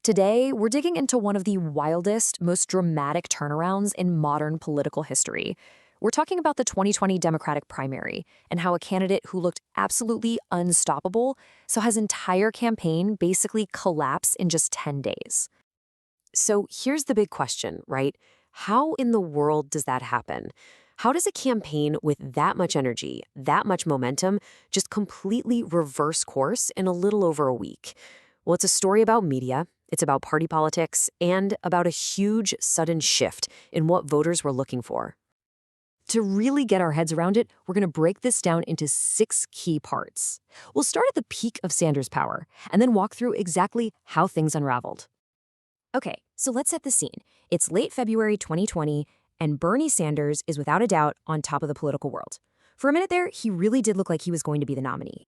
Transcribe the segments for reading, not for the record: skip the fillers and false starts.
Today, we're digging into one of the wildest, most dramatic turnarounds in modern political history. We're talking about the 2020 Democratic primary and how a candidate who looked absolutely unstoppable saw his entire campaign basically collapse in just 10 days. So here's the big question, right? How in the world does that happen? How does a campaign with that much energy, that much momentum, just completely reverse course in a little over a week? Well, it's a story about media, it's about party politics, and about a huge, sudden shift in what voters were looking for. To really get our heads around it, we're going to break this down into 6 key parts. We'll start at the peak of Sanders' power, and then walk through exactly how things unraveled. Okay, so let's set the scene. It's late February 2020, and Bernie Sanders is without a doubt on top of the political world. For a minute there, he really did look like he was going to be the nominee.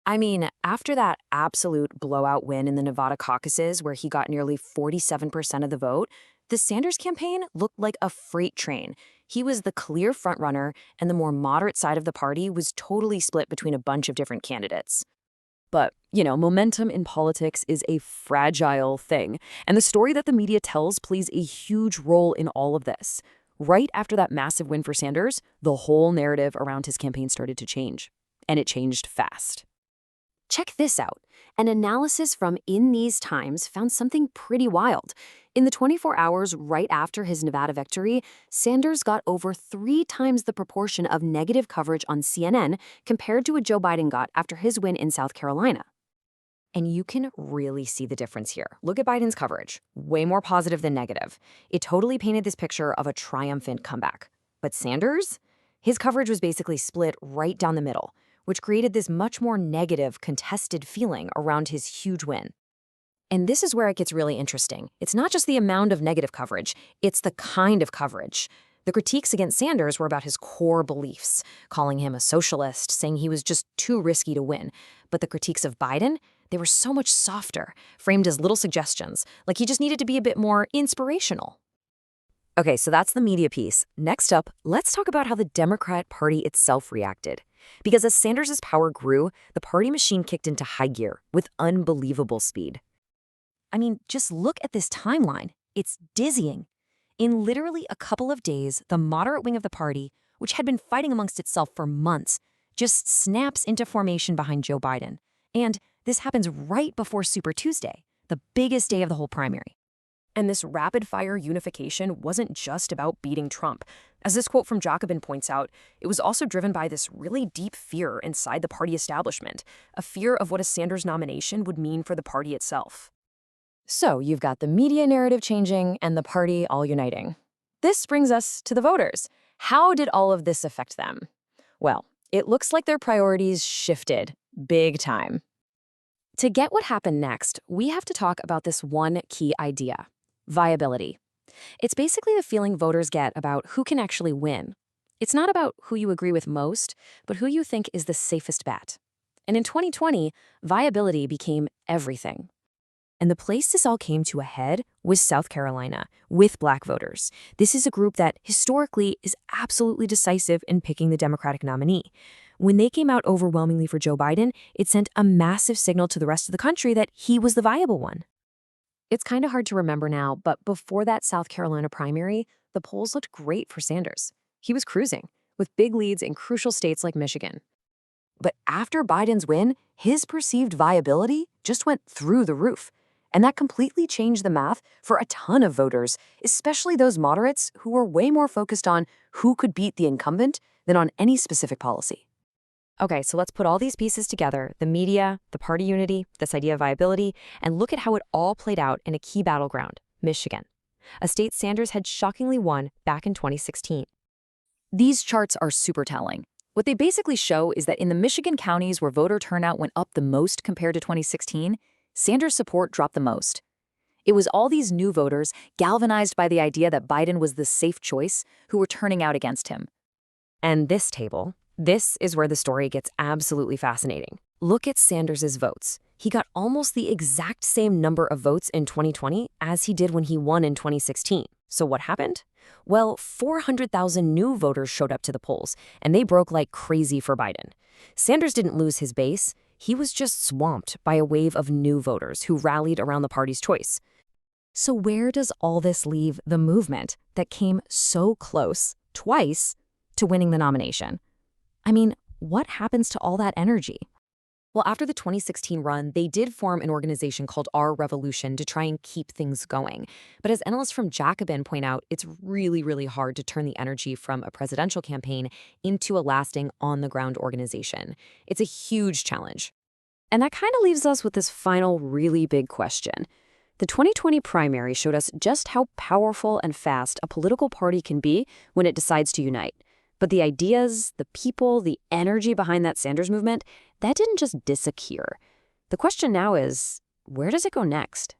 I mean, after that absolute blowout win in the Nevada caucuses where he got nearly 47% of the vote, the Sanders campaign looked like a freight train. He was the clear frontrunner, and the more moderate side of the party was totally split between a bunch of different candidates. But, momentum in politics is a fragile thing, and the story that the media tells plays a huge role in all of this. Right after that massive win for Sanders, the whole narrative around his campaign started to change, and it changed fast. Check this out. An analysis from In These Times found something pretty wild. In the 24 hours right after his Nevada victory, Sanders got over 3 times the proportion of negative coverage on CNN compared to what Joe Biden got after his win in South Carolina. And you can really see the difference here. Look at Biden's coverage. Way more positive than negative. It totally painted this picture of a triumphant comeback. But Sanders? His coverage was basically split right down the middle, which created this much more negative, contested feeling around his huge win. And this is where it gets really interesting. It's not just the amount of negative coverage, it's the kind of coverage. The critiques against Sanders were about his core beliefs, calling him a socialist, saying he was just too risky to win. But the critiques of Biden, they were so much softer, framed as little suggestions, like he just needed to be a bit more inspirational. Okay, so that's the media piece. Next up, let's talk about how the Democrat Party itself reacted. Because as Sanders' power grew, the party machine kicked into high gear with unbelievable speed. I mean, just look at this timeline. It's dizzying. In literally a couple of days, the moderate wing of the party, which had been fighting amongst itself for months, just snaps into formation behind Joe Biden. And this happens right before Super Tuesday, the biggest day of the whole primary. And this rapid-fire unification wasn't just about beating Trump. As this quote from Jacobin points out, it was also driven by this really deep fear inside the party establishment, a fear of what a Sanders nomination would mean for the party itself. So you've got the media narrative changing and the party all uniting. This brings us to the voters. How did all of this affect them? Well, it looks like their priorities shifted big time. To get what happened next, we have to talk about this one key idea: viability. It's basically the feeling voters get about who can actually win. It's not about who you agree with most, but who you think is the safest bet. And in 2020, viability became everything. And the place this all came to a head was South Carolina, with Black voters. This is a group that historically is absolutely decisive in picking the Democratic nominee. When they came out overwhelmingly for Joe Biden, it sent a massive signal to the rest of the country that he was the viable one. It's kind of hard to remember now, but before that South Carolina primary, the polls looked great for Sanders. He was cruising, with big leads in crucial states like Michigan. But after Biden's win, his perceived viability just went through the roof. And that completely changed the math for a ton of voters, especially those moderates who were way more focused on who could beat the incumbent than on any specific policy. Okay, so let's put all these pieces together, the media, the party unity, this idea of viability, and look at how it all played out in a key battleground, Michigan, a state Sanders had shockingly won back in 2016. These charts are super telling. What they basically show is that in the Michigan counties where voter turnout went up the most compared to 2016, Sanders' support dropped the most. It was all these new voters, galvanized by the idea that Biden was the safe choice, who were turning out against him. And this table, this is where the story gets absolutely fascinating. Look at Sanders' votes. He got almost the exact same number of votes in 2020 as he did when he won in 2016. So what happened? Well, 400,000 new voters showed up to the polls, and they broke like crazy for Biden. Sanders didn't lose his base. He was just swamped by a wave of new voters who rallied around the party's choice. So where does all this leave the movement that came so close, twice, to winning the nomination? I mean, what happens to all that energy? Well, after the 2016 run, they did form an organization called Our Revolution to try and keep things going. But as analysts from Jacobin point out, it's really, really hard to turn the energy from a presidential campaign into a lasting on-the-ground organization. It's a huge challenge. And that kind of leaves us with this final really big question. The 2020 primary showed us just how powerful and fast a political party can be when it decides to unite. But the ideas, the people, the energy behind that Sanders movement, that didn't just disappear. The question now is, where does it go next?